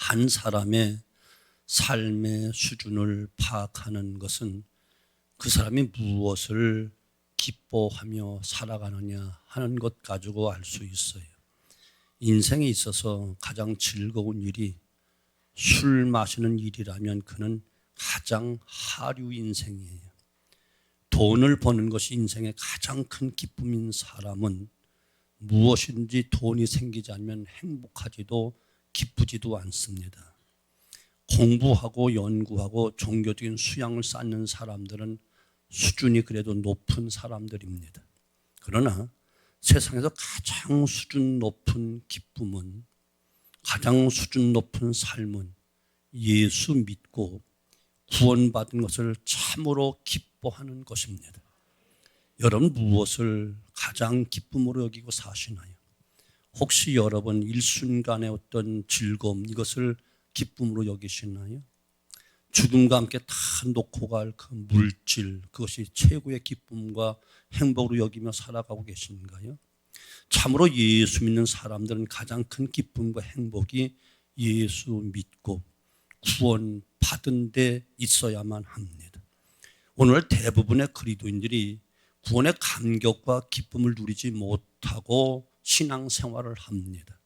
한 사람의 삶의 수준을 파악하는 것은 그 사람이 무엇을 기뻐하며 살아가느냐 하는 것 가지고 알 수 있어요. 인생에 있어서 가장 즐거운 일이 술 마시는 일이라면 그는 가장 하류 인생이에요. 돈을 버는 것이 인생의 가장 큰 기쁨인 사람은 무엇인지 돈이 생기지 않으면 행복하지도 기쁘지도 않습니다. 공부하고 연구하고 종교적인 수양을 쌓는 사람들은 수준이 그래도 높은 사람들입니다. 그러나 세상에서 가장 수준 높은 기쁨은, 가장 수준 높은 삶은 예수 믿고 구원받은 것을 참으로 기뻐하는 것입니다. 여러분 무엇을 가장 기쁨으로 여기고 사시나요? 혹시 여러분 일순간의 어떤 즐거움, 이것을 기쁨으로 여기시나요? 죽음과 함께 다 놓고 갈 그 물질, 그것이 최고의 기쁨과 행복으로 여기며 살아가고 계신가요? 참으로 예수 믿는 사람들은 가장 큰 기쁨과 행복이 예수 믿고 구원 받은 데 있어야만 합니다. 오늘 대부분의 그리스도인들이 구원의 감격과 기쁨을 누리지 못하고 신앙생활을 합니다.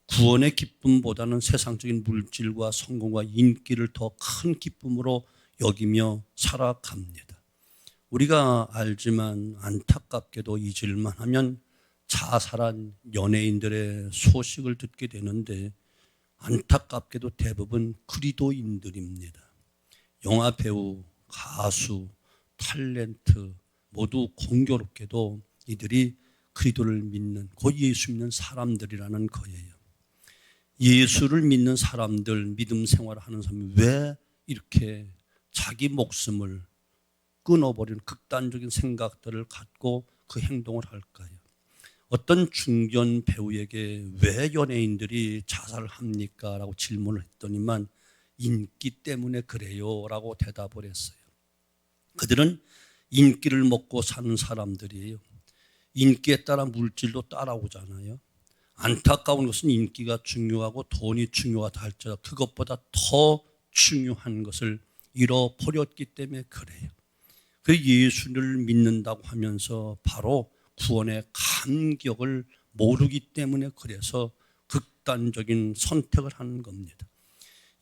구원의 기쁨보다는 세상적인 물질과 성공과 인기를 더 큰 기쁨으로 여기며 살아갑니다. 우리가 알지만 안타깝게도 잊을만 하면 자살한 연예인들의 소식을 듣게 되는데, 안타깝게도 대부분 그리스도인들입니다. 영화 배우, 가수, 탤런트 모두 공교롭게도 이들이 그리스도를 믿는, 곧 예수 믿는 사람들이라는 거예요. 예수를 믿는 사람들, 믿음 생활을 하는 사람이 왜 이렇게 자기 목숨을 끊어버리는 극단적인 생각들을 갖고 그 행동을 할까요? 어떤 중견 배우에게 왜 연예인들이 자살을 합니까? 라고 질문을 했더니만 인기 때문에 그래요 라고 대답을 했어요. 그들은 인기를 먹고 사는 사람들이에요. 인기에 따라 물질도 따라오잖아요. 안타까운 것은 인기가 중요하고 돈이 중요하다 할지라도 그것보다 더 중요한 것을 잃어버렸기 때문에 그래요. 그 예수를 믿는다고 하면서 바로 구원의 감격을 모르기 때문에 그래서 극단적인 선택을 하는 겁니다.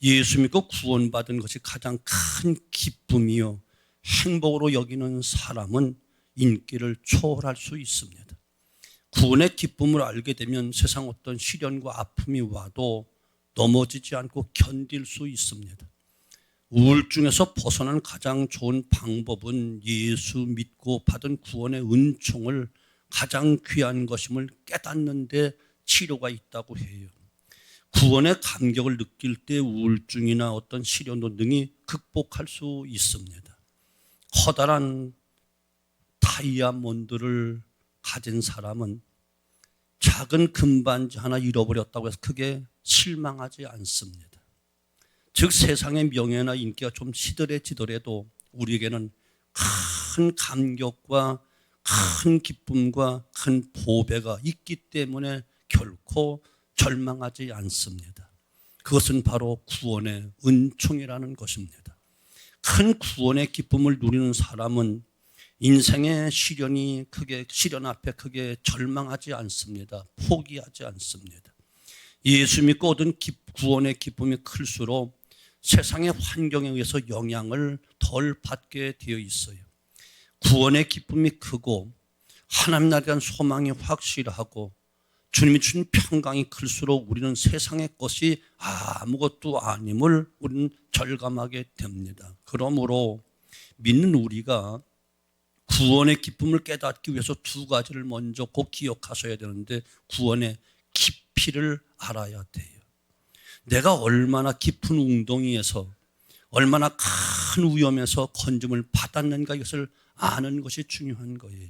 예수 믿고 구원받은 것이 가장 큰 기쁨이요 행복으로 여기는 사람은 인기를 초월할 수 있습니다. 구원의 기쁨을 알게 되면 세상 어떤 시련과 아픔이 와도 넘어지지 않고 견딜 수 있습니다. 우울증에서 벗어나는 가장 좋은 방법은 예수 믿고 받은 구원의 은총을 가장 귀한 것임을 깨닫는 데 치료가 있다고 해요. 구원의 감격을 느낄 때 우울증이나 어떤 시련도 능히 극복할 수 있습니다. 커다란 다이아몬드를 가진 사람은 작은 금반지 하나 잃어버렸다고 해서 크게 실망하지 않습니다. 즉 세상의 명예나 인기가 좀 시들해지더라도 우리에게는 큰 감격과 큰 기쁨과 큰 보배가 있기 때문에 결코 절망하지 않습니다. 그것은 바로 구원의 은총이라는 것입니다. 큰 구원의 기쁨을 누리는 사람은 인생의 시련 앞에 크게 절망하지 않습니다. 포기하지 않습니다. 예수 믿고 얻은 구원의 기쁨이 클수록 세상의 환경에 의해서 영향을 덜 받게 되어 있어요. 구원의 기쁨이 크고 하나님 나라에 대한 소망이 확실하고 주님이 주신 평강이 클수록 우리는 세상의 것이 아무것도 아님을 우리는 절감하게 됩니다. 그러므로 믿는 우리가 구원의 기쁨을 깨닫기 위해서 두 가지를 먼저 꼭 기억하셔야 되는데, 구원의 깊이를 알아야 돼요. 내가 얼마나 깊은 웅덩이에서 얼마나 큰 위험에서 건짐을 받았는가, 이것을 아는 것이 중요한 거예요.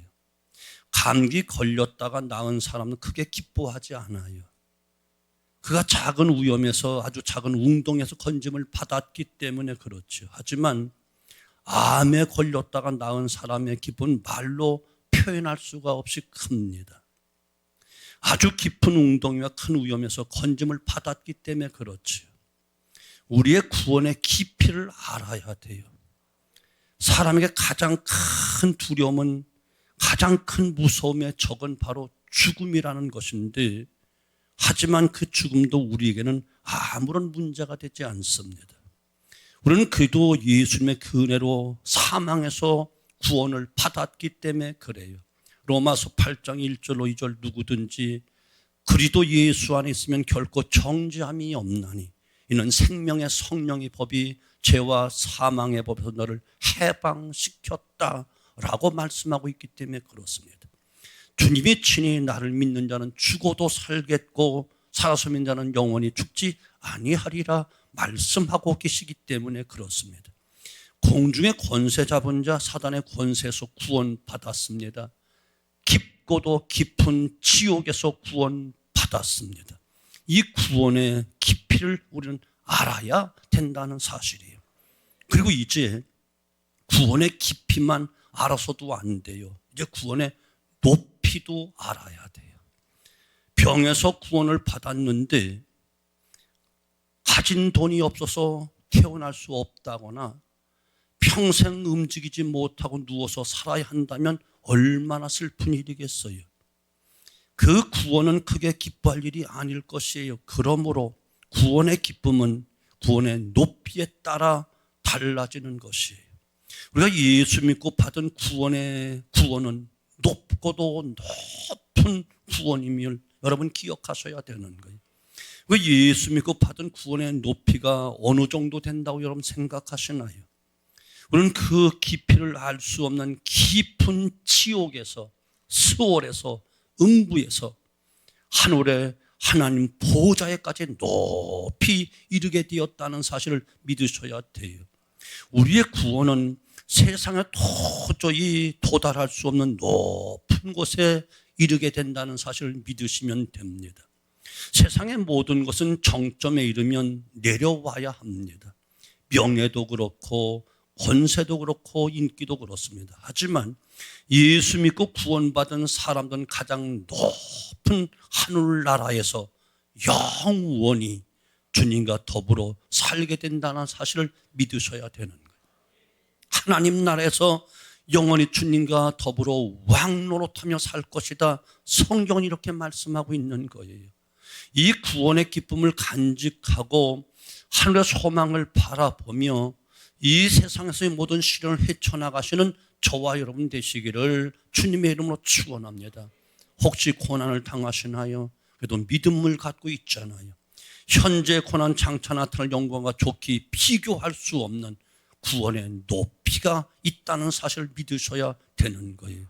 감기 걸렸다가 나은 사람은 크게 기뻐하지 않아요. 그가 작은 위험에서 아주 작은 웅덩이에서 건짐을 받았기 때문에 그렇죠. 하지만 암에 걸렸다가 나은 사람의 기쁨은 말로 표현할 수가 없이 큽니다. 아주 깊은 웅덩이와 큰 위험에서 건짐을 받았기 때문에 그렇죠. 우리의 구원의 깊이를 알아야 돼요. 사람에게 가장 큰 두려움은, 가장 큰 무서움의 적은 바로 죽음이라는 것인데, 하지만 그 죽음도 우리에게는 아무런 문제가 되지 않습니다. 우리는 그래도 예수님의 그 은혜로 사망에서 구원을 받았기 때문에 그래요. 로마서 8장 1절로 2절, 누구든지 그리스도 예수 안에 있으면 결코 정죄함이 없나니 이는 생명의 성령의 법이 죄와 사망의 법에서 너를 해방시켰다라고 말씀하고 있기 때문에 그렇습니다. 주님이 친히 나를 믿는 자는 죽어도 살겠고 살아서 믿는 자는 영원히 죽지 아니하리라 말씀하고 계시기 때문에 그렇습니다. 공중의 권세 잡은 자 사단의 권세에서 구원받았습니다. 깊고도 깊은 지옥에서 구원받았습니다. 이 구원의 깊이를 우리는 알아야 된다는 사실이에요. 그리고 이제 구원의 깊이만 알아서도 안 돼요. 이제 구원의 높이도 알아야 돼요. 병에서 구원을 받았는데 가진 돈이 없어서 태어날 수 없다거나 평생 움직이지 못하고 누워서 살아야 한다면 얼마나 슬픈 일이겠어요. 그 구원은 크게 기뻐할 일이 아닐 것이에요. 그러므로 구원의 기쁨은 구원의 높이에 따라 달라지는 것이에요. 우리가 예수 믿고 받은 구원은 높고도 높은 구원임을 여러분 기억하셔야 되는 거예요. 예수 믿고 받은 구원의 높이가 어느 정도 된다고 여러분 생각하시나요? 우리는 그 깊이를 알 수 없는 깊은 지옥에서, 스월에서, 음부에서 하늘의 하나님 보좌에까지 높이 이르게 되었다는 사실을 믿으셔야 돼요. 우리의 구원은 세상에 도저히 도달할 수 없는 높은 곳에 이르게 된다는 사실을 믿으시면 됩니다. 세상의 모든 것은 정점에 이르면 내려와야 합니다. 명예도 그렇고 권세도 그렇고 인기도 그렇습니다. 하지만 예수 믿고 구원받은 사람들은 가장 높은 하늘나라에서 영원히 주님과 더불어 살게 된다는 사실을 믿으셔야 되는 거예요. 하나님 나라에서 영원히 주님과 더불어 왕노릇하며 살 것이다. 성경은 이렇게 말씀하고 있는 거예요. 이 구원의 기쁨을 간직하고 하늘의 소망을 바라보며 이 세상에서의 모든 시련을 헤쳐나가시는 저와 여러분 되시기를 주님의 이름으로 축원합니다. 혹시 고난을 당하시나요? 그래도 믿음을 갖고 있잖아요. 현재 고난 장차 나타날 영광과 좋게 비교할 수 없는 구원의 높이가 있다는 사실을 믿으셔야 되는 거예요.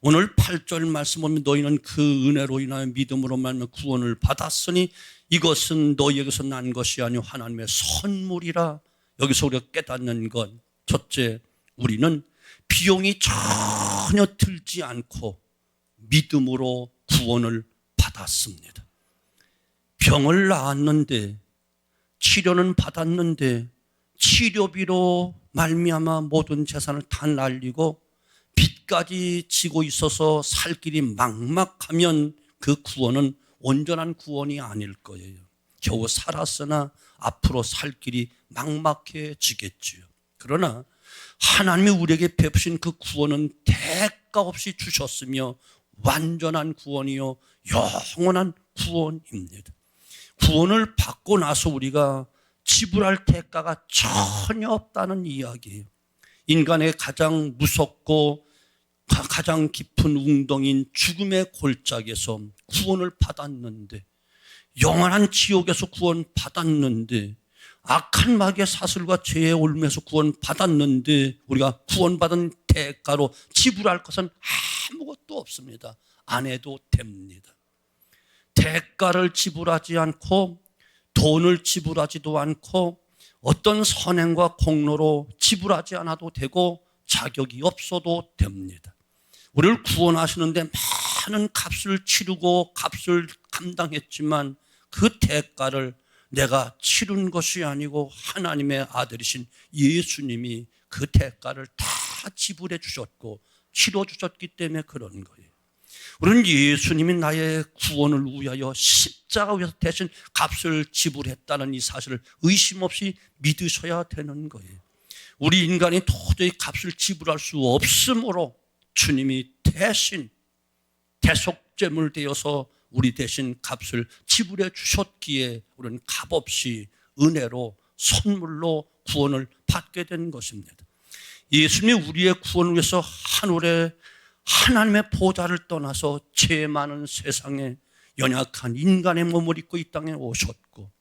오늘 8절 말씀 보면 너희는 그 은혜로 인하여 믿음으로 말미암아 구원을 받았으니 이것은 너희에게서 난 것이 아니요 하나님의 선물이라. 여기서 우리가 깨닫는 건 첫째, 우리는 비용이 전혀 들지 않고 믿음으로 구원을 받았습니다. 병을 낳았는데, 치료는 받았는데 치료비로 말미암아 모든 재산을 다 날리고 빚까지 지고 있어서 살 길이 막막하면 그 구원은 온전한 구원이 아닐 거예요. 겨우 살았으나 앞으로 살 길이 막막해지겠지요. 그러나 하나님이 우리에게 베푸신 그 구원은 대가 없이 주셨으며 완전한 구원이요 영원한 구원입니다. 구원을 받고 나서 우리가 지불할 대가가 전혀 없다는 이야기예요. 인간의 가장 무섭고 가장 깊은 웅덩이인 죽음의 골짜기에서 구원을 받았는데, 영원한 지옥에서 구원받았는데, 악한 마귀의 사슬과 죄의 올무에서 구원받았는데 우리가 구원받은 대가로 지불할 것은 아무것도 없습니다. 안 해도 됩니다. 대가를 지불하지 않고 돈을 지불하지도 않고 어떤 선행과 공로로 지불하지 않아도 되고 자격이 없어도 됩니다. 우리를 구원하시는데 많은 값을 치르고 값을 감당했지만 그 대가를 내가 치른 것이 아니고 하나님의 아들이신 예수님이 그 대가를 다 지불해 주셨고 치러 주셨기 때문에 그런 거예요. 우리는 예수님이 나의 구원을 위하여 십자가 위에서 대신 값을 지불했다는 이 사실을 의심 없이 믿으셔야 되는 거예요. 우리 인간이 도저히 값을 지불할 수 없으므로 주님이 대신 대속제물 되어서 우리 대신 값을 지불해 주셨기에 우리는 값없이 은혜로 선물로 구원을 받게 된 것입니다. 예수님이 우리의 구원을 위해서 하늘에 하나님의 보좌를 떠나서 죄 많은 세상에 연약한 인간의 몸을 입고 이 땅에 오셨고,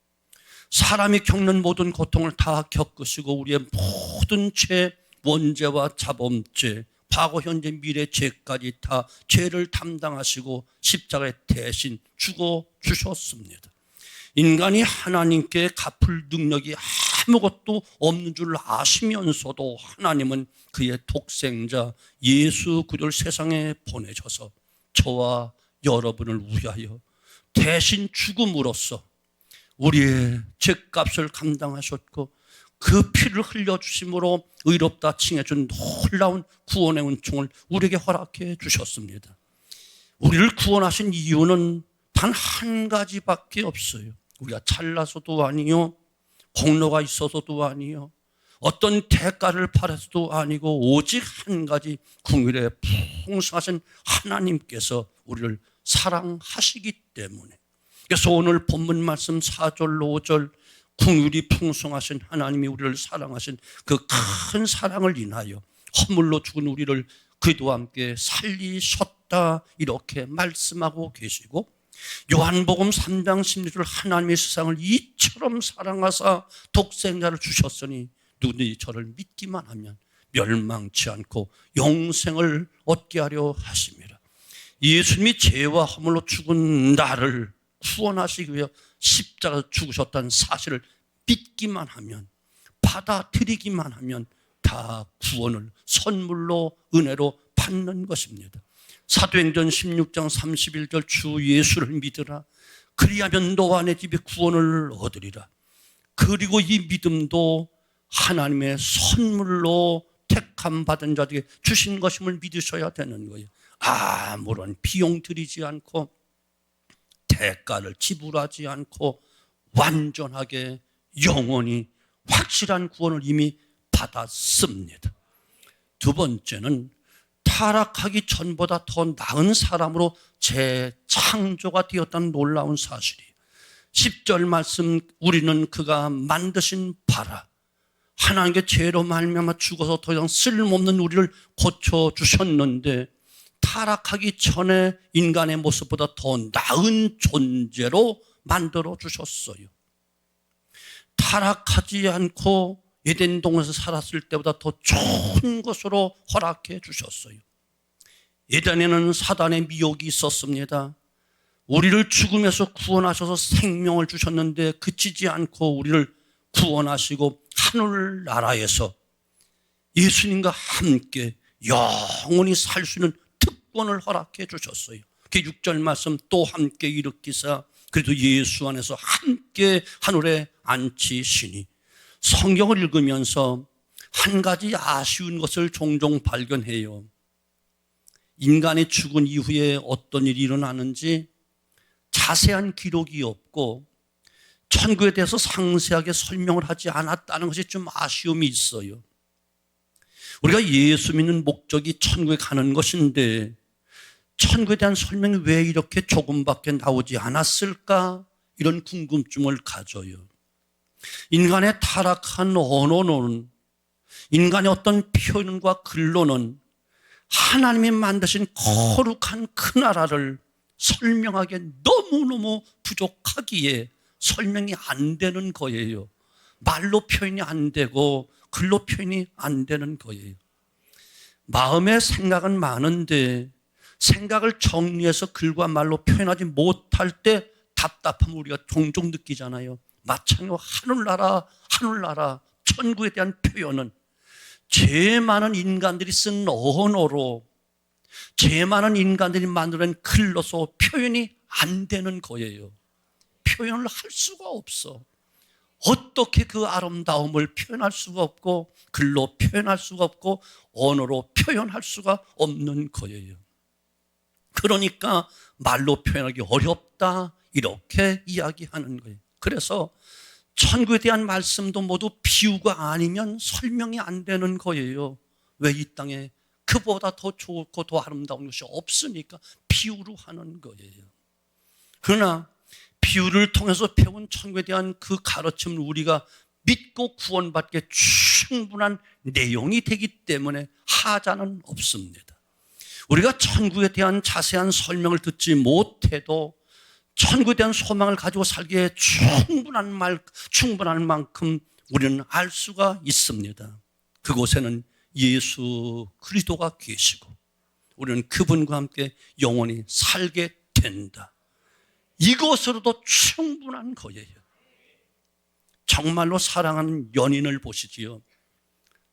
사람이 겪는 모든 고통을 다 겪으시고 우리의 모든 죄, 원죄와 자범죄, 과거, 현재, 미래 죄까지 다 죄를 담당하시고 십자가에 대신 죽어 주셨습니다. 인간이 하나님께 갚을 능력이 아무것도 없는 줄 아시면서도 하나님은 그의 독생자 예수 그리스도를 세상에 보내셔서 저와 여러분을 위하여 대신 죽음으로써 우리의 죄값을 감당하셨고, 그 피를 흘려주심으로 의롭다 칭해준 놀라운 구원의 은총을 우리에게 허락해 주셨습니다. 우리를 구원하신 이유는 단 한 가지밖에 없어요. 우리가 잘나서도 아니요, 공로가 있어서도 아니요, 어떤 대가를 바라서도 아니고 오직 한 가지, 긍휼에 풍성하신 하나님께서 우리를 사랑하시기 때문에. 그래서 오늘 본문 말씀 4절 5절 긍휼이 풍성하신 하나님이 우리를 사랑하신 그 큰 사랑을 인하여 허물로 죽은 우리를 그리스도와 함께 살리셨다, 이렇게 말씀하고 계시고, 요한복음 3장 16절 하나님의 세상을 이처럼 사랑하사 독생자를 주셨으니 누구든지 저를 믿기만 하면 멸망치 않고 영생을 얻게 하려 하심이라. 예수님이 죄와 허물로 죽은 나를 구원하시기 위해 십자가에 죽으셨다는 사실을 믿기만 하면, 받아들이기만 하면 다 구원을 선물로 은혜로 받는 것입니다. 사도행전 16장 31절 주 예수를 믿으라, 그리하면 너와 내 집에 구원을 얻으리라. 그리고 이 믿음도 하나님의 선물로 택함 받은 자들에게 주신 것임을 믿으셔야 되는 거예요. 아무런 비용 들이지 않고 대가를 지불하지 않고 완전하게 영원히 확실한 구원을 이미 받았습니다. 두 번째는 타락하기 전보다 더 나은 사람으로 재창조가 되었다는 놀라운 사실이에요. 10절 말씀, 우리는 그가 만드신 바라, 하나님께 죄로 말미암아 죽어서 더 이상 쓸모없는 우리를 고쳐주셨는데, 타락하기 전에 인간의 모습보다 더 나은 존재로 만들어 주셨어요. 타락하지 않고 에덴 동에서 살았을 때보다 더 좋은 것으로 허락해 주셨어요. 에덴에는 사단의 미혹이 있었습니다. 우리를 죽음에서 구원하셔서 생명을 주셨는데 그치지 않고 우리를 구원하시고 하늘나라에서 예수님과 함께 영원히 살 수 있는 특권을 허락해 주셨어요. 그 6절 말씀, 또 함께 일으키사 그래도 예수 안에서 함께 하늘에 앉히시니. 성경을 읽으면서 한 가지 아쉬운 것을 종종 발견해요. 인간이 죽은 이후에 어떤 일이 일어나는지 자세한 기록이 없고 천국에 대해서 상세하게 설명을 하지 않았다는 것이 좀 아쉬움이 있어요. 우리가 예수 믿는 목적이 천국에 가는 것인데 천국에 대한 설명이 왜 이렇게 조금밖에 나오지 않았을까? 이런 궁금증을 가져요. 인간의 타락한 언어는, 인간의 어떤 표현과 글로는 하나님이 만드신 거룩한 그 나라를 설명하기에 너무너무 부족하기에 설명이 안 되는 거예요. 말로 표현이 안 되고 글로 표현이 안 되는 거예요. 마음의 생각은 많은데 생각을 정리해서 글과 말로 표현하지 못할 때 답답함을 우리가 종종 느끼잖아요. 마찬가지로 하늘나라, 천국에 대한 표현은 죄 많은 인간들이 쓴 언어로, 죄 많은 인간들이 만들어낸 글로서 표현이 안 되는 거예요. 표현을 할 수가 없어. 어떻게 그 아름다움을 표현할 수가 없고 글로 표현할 수가 없고 언어로 표현할 수가 없는 거예요. 그러니까 말로 표현하기 어렵다 이렇게 이야기하는 거예요. 그래서 천국에 대한 말씀도 모두 비유가 아니면 설명이 안 되는 거예요. 왜 이 땅에 그보다 더 좋고 더 아름다운 것이 없으니까 비유로 하는 거예요. 그러나 비유를 통해서 배운 천국에 대한 그 가르침을 우리가 믿고 구원받게 충분한 내용이 되기 때문에 하자는 없습니다. 우리가 천국에 대한 자세한 설명을 듣지 못해도 천국에 대한 소망을 가지고 살기에 충분한 만큼 우리는 알 수가 있습니다. 그곳에는 예수 그리스도가 계시고 우리는 그분과 함께 영원히 살게 된다. 이것으로도 충분한 거예요. 정말로 사랑하는 연인을 보시지요.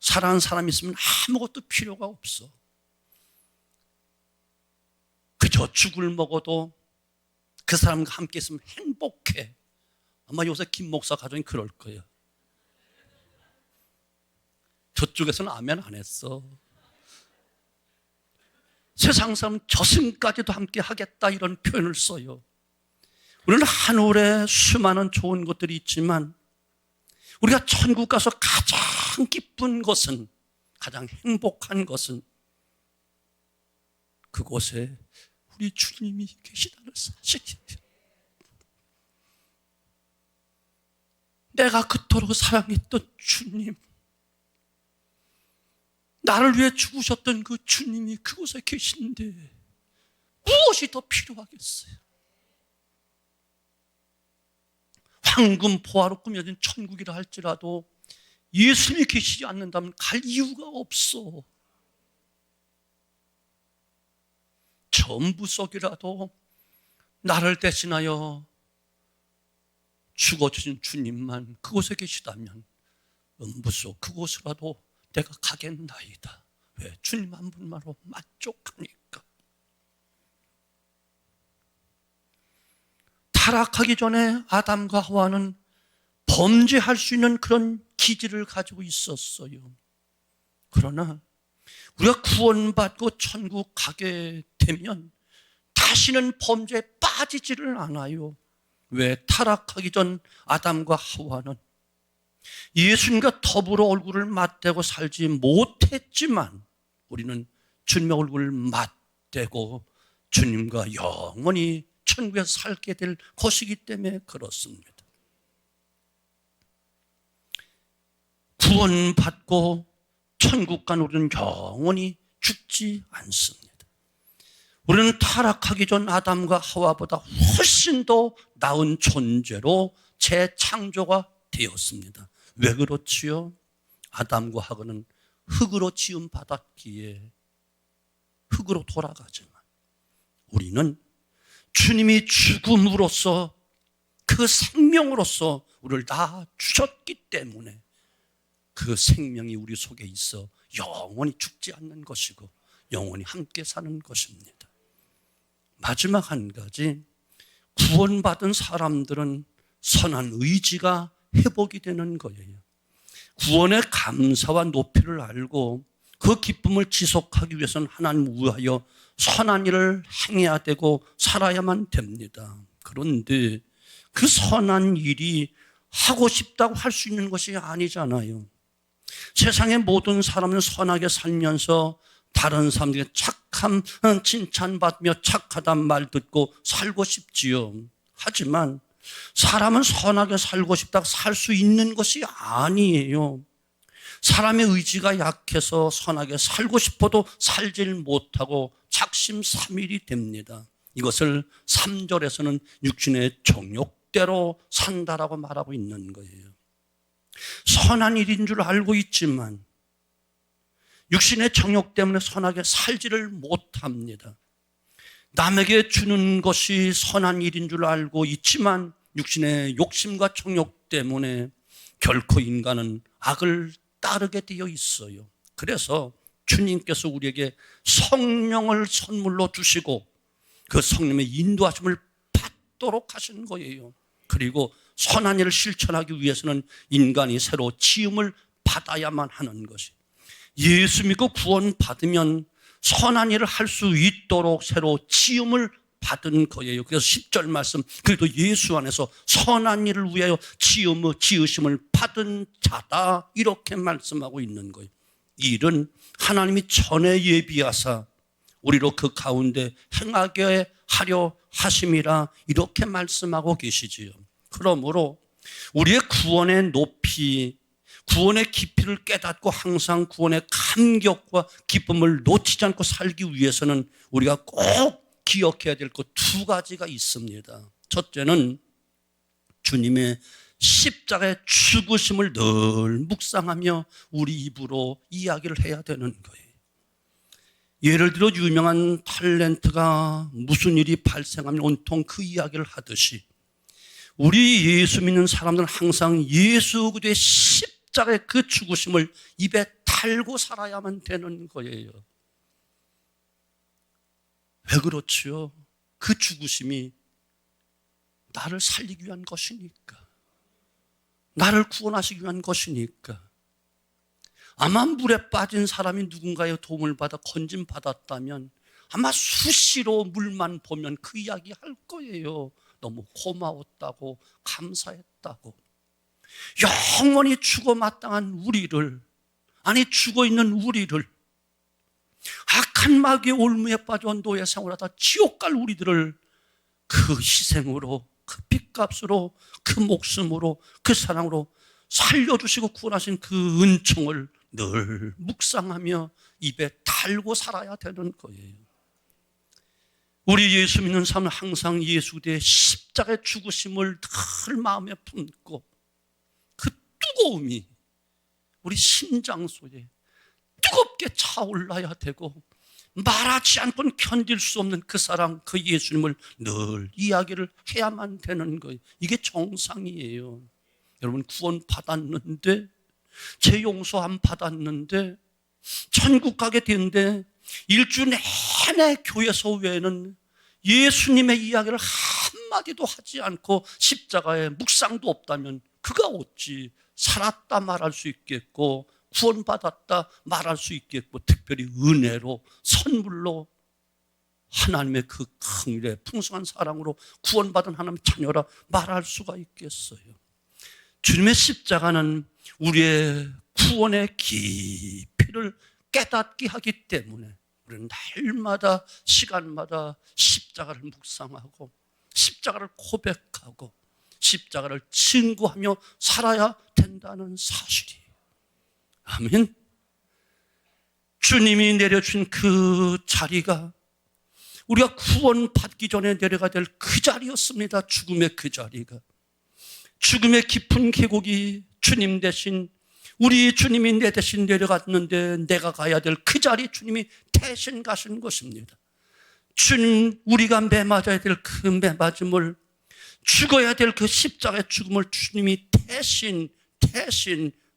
사랑하는 사람이 있으면 아무것도 필요가 없어. 그저 죽을 먹어도 그 사람과 함께 있으면 행복해. 아마 요새 김 목사 가정이 그럴 거예요. 저쪽에서는 아멘 안 했어. 세상 사람 저승까지도 함께 하겠다 이런 표현을 써요. 우리는 하늘에 수많은 좋은 것들이 있지만 우리가 천국 가서 가장 기쁜 것은, 가장 행복한 것은 그곳에 우리 주님이 계시다는 사실이에요. 내가 그토록 사랑했던 주님, 나를 위해 죽으셨던 그 주님이 그곳에 계신데 무엇이 더 필요하겠어요? 황금 보화로 꾸며진 천국이라 할지라도 예수님이 계시지 않는다면 갈 이유가 없어. 전부 속이라도 나를 대신하여 죽어주신 주님만 그곳에 계시다면 음부 속 그곳으로라도 내가 가겠나이다. 왜? 주님 한 분만으로 만족하니까. 타락하기 전에 아담과 하와는 범죄할 수 있는 그런 기질을 가지고 있었어요. 그러나 우리가 구원받고 천국 가게 되면 다시는 범죄에 빠지지를 않아요. 왜? 타락하기 전 아담과 하와는 예수님과 더불어 얼굴을 맞대고 살지 못했지만 우리는 주님의 얼굴을 맞대고 주님과 영원히 천국에서 살게 될 것이기 때문에 그렇습니다. 구원받고 천국 간 우리는 영원히 죽지 않습니다. 우리는 타락하기 전 아담과 하와보다 훨씬 더 나은 존재로 재창조가 되었습니다. 왜 그렇지요? 아담과 하와는 흙으로 지음 받았기에 흙으로 돌아가지만 우리는 주님이 죽음으로써 그 생명으로서 우리를 낳아 주셨기 때문에 그 생명이 우리 속에 있어 영원히 죽지 않는 것이고 영원히 함께 사는 것입니다. 마지막 한 가지, 구원받은 사람들은 선한 의지가 회복이 되는 거예요. 구원의 감사와 높이를 알고 그 기쁨을 지속하기 위해서는 하나님 위하여 선한 일을 행해야 되고 살아야만 됩니다. 그런데 그 선한 일이 하고 싶다고 할 수 있는 것이 아니잖아요. 세상의 모든 사람은 선하게 살면서 다른 사람들에게 착함 칭찬받으며 착하단 말 듣고 살고 싶지요. 하지만 사람은 선하게 살고 싶다고 살 수 있는 것이 아니에요. 사람의 의지가 약해서 선하게 살고 싶어도 살질 못하고 작심삼일이 됩니다. 이것을 3절에서는 육신의 정욕대로 산다라고 말하고 있는 거예요. 선한 일인 줄 알고 있지만 육신의 정욕 때문에 선하게 살지를 못합니다. 남에게 주는 것이 선한 일인 줄 알고 있지만 육신의 욕심과 정욕 때문에 결코 인간은 악을 따르게 되어 있어요. 그래서 주님께서 우리에게 성령을 선물로 주시고 그 성령의 인도하심을 받도록 하신 거예요. 그리고 선한 일을 실천하기 위해서는 인간이 새로 지음을 받아야만 하는 것이, 예수 믿고 구원받으면 선한 일을 할 수 있도록 새로 지음을 받은 거예요. 그래서 10절 말씀, 그래도 예수 안에서 선한 일을 위하여 지으심을 받은 자다, 이렇게 말씀하고 있는 거예요. 이 일은 하나님이 전에 예비하사 우리로 그 가운데 행하게 하려 하심이라, 이렇게 말씀하고 계시지요. 그러므로 우리의 구원의 높이, 구원의 깊이를 깨닫고 항상 구원의 감격과 기쁨을 놓치지 않고 살기 위해서는 우리가 꼭 기억해야 될 것 두 가지가 있습니다. 첫째는 주님의 십자가의 죽으심을 늘 묵상하며 우리 입으로 이야기를 해야 되는 거예요. 예를 들어 유명한 탤런트가 무슨 일이 발생하면 온통 그 이야기를 하듯이 우리 예수 믿는 사람들은 항상 예수 그리스도의 십자가의 그 죽으심을 입에 달고 살아야만 되는 거예요. 왜 그렇지요? 그 죽으심이 나를 살리기 위한 것이니까, 나를 구원하시기 위한 것이니까. 아마 물에 빠진 사람이 누군가의 도움을 받아 건짐받았다면 아마 수시로 물만 보면 그 이야기 할 거예요. 너무 고마웠다고, 감사했다고. 영원히 죽어 마땅한 우리를, 아니 죽어있는 우리를, 악한 마귀의 올무에 빠져 노예 생활하다 지옥 갈 우리들을 그 희생으로, 그 핏값으로, 그 목숨으로, 그 사랑으로 살려주시고 구원하신 그 은총을 늘 묵상하며 입에 달고 살아야 되는 거예요. 우리 예수 믿는 사람은 항상 예수 그리스도의 십자가의 죽으심을 늘 마음에 품고 그 뜨거움이 우리 심장 속에 뜨겁게 차올라야 되고, 말하지 않고는 견딜 수 없는 그 사랑, 그 예수님을 늘 이야기를 해야만 되는 거예요. 이게 정상이에요. 여러분, 구원 받았는데, 제 용서 안 받았는데, 천국 가게 되는데 일주 내내 교회에서 외에는 예수님의 이야기를 한마디도 하지 않고 십자가에 묵상도 없다면 그가 어찌 살았다 말할 수 있겠고, 구원받았다 말할 수 있겠고, 특별히 은혜로, 선물로 하나님의 그 긍휼의 풍성한 사랑으로 구원받은 하나님의 자녀라 말할 수가 있겠어요. 주님의 십자가는 우리의 구원의 깊이를 깨닫게 하기 때문에 우리는 날마다, 시간마다 십자가를 묵상하고 십자가를 고백하고 십자가를 증거하며 살아야 된다는 사실이에요. 아멘. 주님이 내려준 그 자리가 우리가 구원받기 전에 내려가야 될 그 자리였습니다. 죽음의 그 자리가. 죽음의 깊은 계곡이 주님 대신, 우리 주님이 내 대신 내려갔는데 내가 가야 될 그 자리 주님이 대신 가신 것입니다. 주님, 우리가 매맞아야 될 그 매맞음을, 죽어야 될 그 십자가의 죽음을 주님이 대신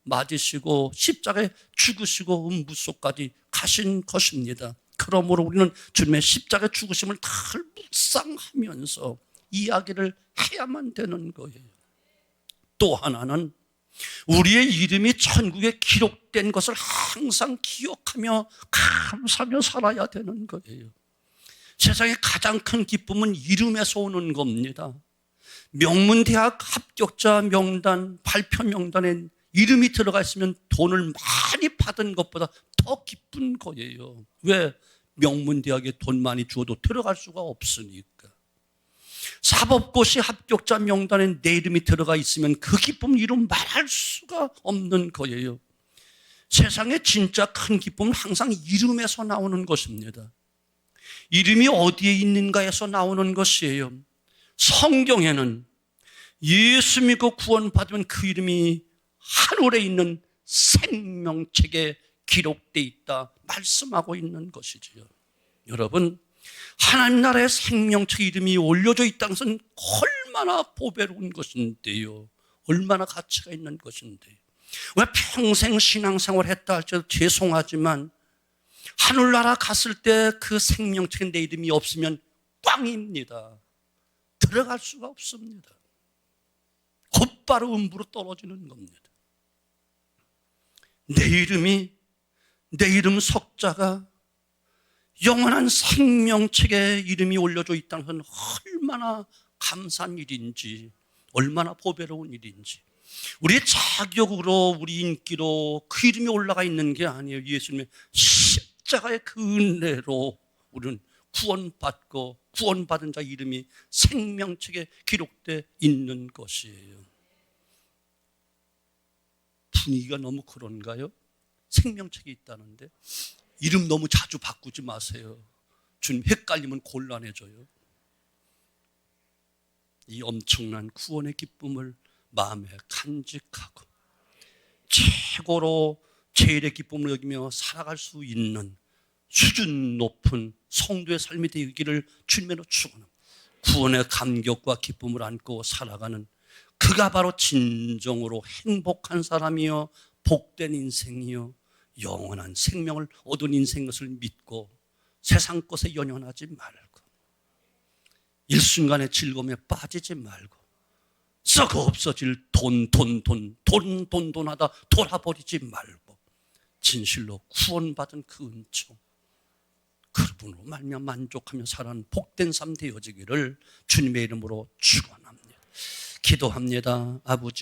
맞으시고 십자가에 죽으시고 음부소까지 가신 것입니다. 그러므로 우리는 주님의 십자가의 죽으심을 다 묵상하면서 이야기를 해야만 되는 거예요. 또 하나는 우리의 이름이 천국에 기록된 것을 항상 기억하며 감사하며 살아야 되는 거예요. 세상의 가장 큰 기쁨은 이름에서 오는 겁니다. 명문대학 합격자 명단, 발표 명단에 이름이 들어가 있으면 돈을 많이 받은 것보다 더 기쁜 거예요. 왜? 명문대학에 돈 많이 주어도 들어갈 수가 없으니까. 사법고시 합격자 명단에 내 이름이 들어가 있으면 그 기쁨은 이루 말할 수가 없는 거예요. 세상에 진짜 큰 기쁨은 항상 이름에서 나오는 것입니다. 이름이 어디에 있는가에서 나오는 것이에요. 성경에는 예수 믿고 구원받으면 그 이름이 하늘에 있는 생명책에 기록되어 있다 말씀하고 있는 것이지요. 여러분, 하나님 나라의 생명책 이름이 올려져 있다는 것은 얼마나 보배로운 것인데요. 얼마나 가치가 있는 것인데요. 왜 평생 신앙생활 했다 할지라도 죄송하지만 하늘나라 갔을 때 그 생명책에 내 이름이 없으면 꽝입니다. 들어갈 수가 없습니다. 곧바로 음부로 떨어지는 겁니다. 내 이름 석자가 영원한 생명책에 이름이 올려져 있다는 것은 얼마나 감사한 일인지, 얼마나 보배로운 일인지. 우리의 자격으로, 우리 인기로 그 이름이 올라가 있는 게 아니에요. 예수님의 십자가의 그 은혜로 우리는 구원받고 구원받은 자 이름이 생명책에 기록되어 있는 것이에요. 분위기가 너무 그런가요? 생명책이 있다는데 이름 너무 자주 바꾸지 마세요. 주님 헷갈리면 곤란해져요. 이 엄청난 구원의 기쁨을 마음에 간직하고 최고로 제일의 기쁨을 여기며 살아갈 수 있는 수준 높은 성도의 삶이 되기를 주님으로 축원합니다. 구원의 감격과 기쁨을 안고 살아가는 그가 바로 진정으로 행복한 사람이요 복된 인생이요 영원한 생명을 얻은 인생인 것을 믿고 세상 것에 연연하지 말고 일순간의 즐거움에 빠지지 말고 썩어 없어질 돈 하다 돌아버리지 말고 진실로 구원받은 그 은총 그분으로 말미암아 만족하며 살아가는 복된 삶 되어지기를 주님의 이름으로 축원합니다. 기도합니다. 아버지